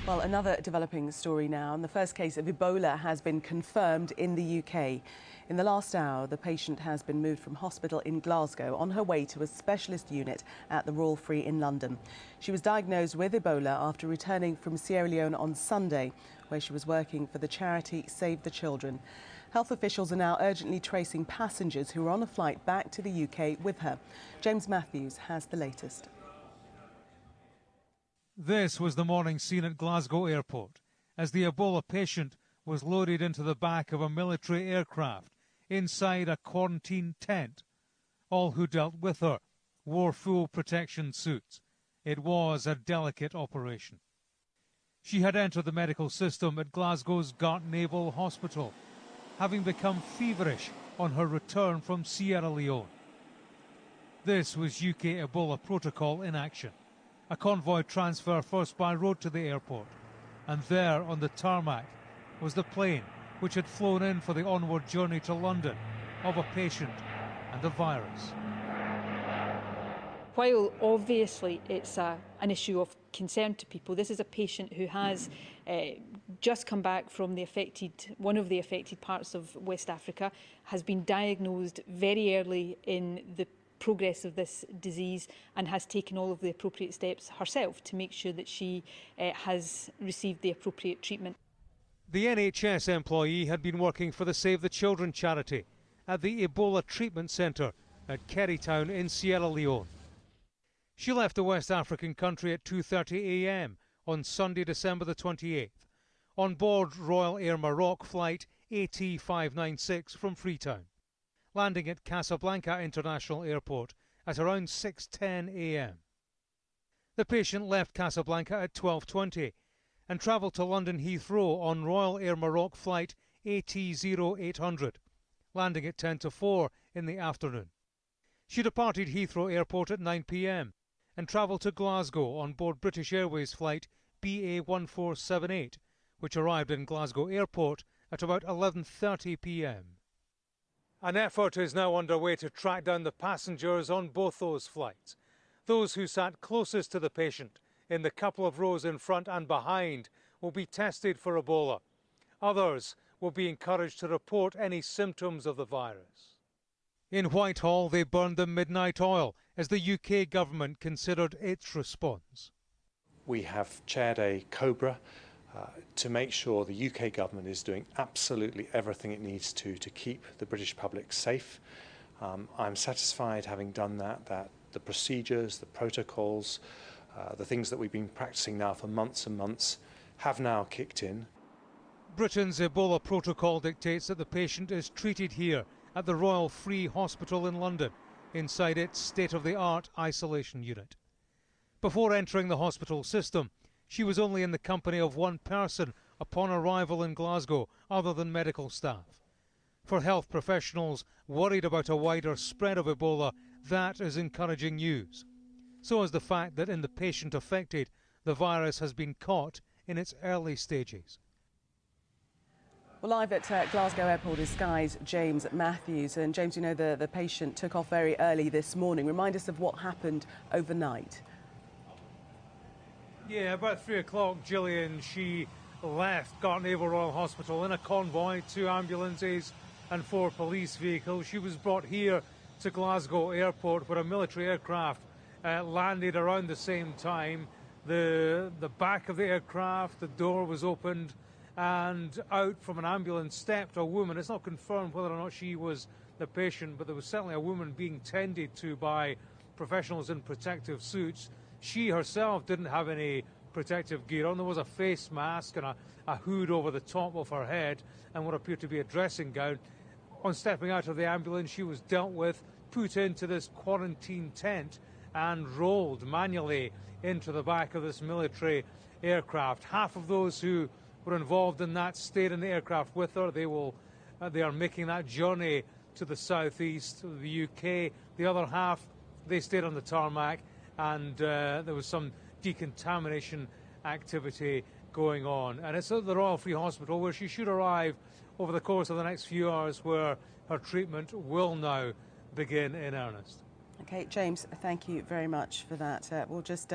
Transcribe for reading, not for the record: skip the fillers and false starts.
Well, another developing story now, and the first case of Ebola has been confirmed in the UK. In the last hour, the patient has been moved from hospital in Glasgow on her way to a specialist unit at the Royal Free in London. She was diagnosed with Ebola after returning from Sierra Leone on Sunday, where she was working for the charity Save the Children. Health officials are now urgently tracing passengers who were on a flight back to the UK with her. James Matthews has the latest. This was the morning scene at Glasgow airport as the Ebola patient was loaded into the back of a military aircraft inside a quarantine tent. All who dealt with her wore full protection suits. It was a delicate operation. She had entered the medical system at Glasgow's Gart Naval Hospital, having become feverish on her return from Sierra Leone. This was UK Ebola protocol in action. A convoy transfer first by road to the airport, and there on the tarmac was the plane which had flown in for the onward journey to London of a patient and a virus. While obviously it's an issue of concern to people, this is a patient who has just come back from one of the affected parts of West Africa, has been diagnosed very early in the progress of this disease and has taken all of the appropriate steps herself to make sure that she has received the appropriate treatment. The NHS employee had been working for the Save the Children charity at the Ebola treatment centre at Kerrytown in Sierra Leone. She left the West African country at 2:30 a.m. on Sunday, December the 28th, on board Royal Air Maroc flight AT596 from Freetown, landing at Casablanca International Airport at around 6:10 a.m. The patient left Casablanca at 12:20 and travelled to London Heathrow on Royal Air Maroc flight AT0800, landing at 10:04 in the afternoon. She departed Heathrow Airport at 9 p.m. and travelled to Glasgow on board British Airways flight BA1478, which arrived in Glasgow Airport at about 11:30 p.m. An effort is now underway to track down the passengers on both those flights. Those who sat closest to the patient, in the couple of rows in front and behind, will be tested for Ebola. Others will be encouraged to report any symptoms of the virus. In Whitehall, they burned the midnight oil as the UK government considered its response. We have chaired a COBRA to make sure the UK government is doing absolutely everything it needs to keep the British public safe. I'm satisfied, having done that the procedures, the protocols, the things that we've been practicing now for months and months have now kicked in. Britain's Ebola protocol dictates that the patient is treated here at the Royal Free Hospital in London, inside its state-of-the-art isolation unit. Before entering the hospital system, she was only in the company of one person upon arrival in Glasgow, other than medical staff. For health professionals worried about a wider spread of Ebola, that is encouraging news. So is the fact that in the patient affected, the virus has been caught in its early stages. Well, live at Glasgow Airport is Sky's James Matthews. And James, you know the patient took off very early this morning. Remind us of what happened overnight. Yeah, about 3 o'clock, Gillian, she left Gart Naval Royal Hospital in a convoy, 2 ambulances and 4 police vehicles. She was brought here to Glasgow Airport, where a military aircraft landed around the same time. The back of the aircraft, the door was opened, and out from an ambulance stepped a woman. It's not confirmed whether or not she was the patient, but there was certainly a woman being tended to by professionals in protective suits. She herself didn't have any protective gear on. There was a face mask and a hood over the top of her head and what appeared to be a dressing gown. On stepping out of the ambulance, she was dealt with, put into this quarantine tent and rolled manually into the back of this military aircraft. Half of those who were involved in that stayed in the aircraft with her. They are making that journey to the southeast of the UK. The other half, they stayed on the tarmac, and there was some decontamination activity going on. And it's at the Royal Free Hospital, where she should arrive over the course of the next few hours, where her treatment will now begin in earnest. OK, James, thank you very much for that. We'll just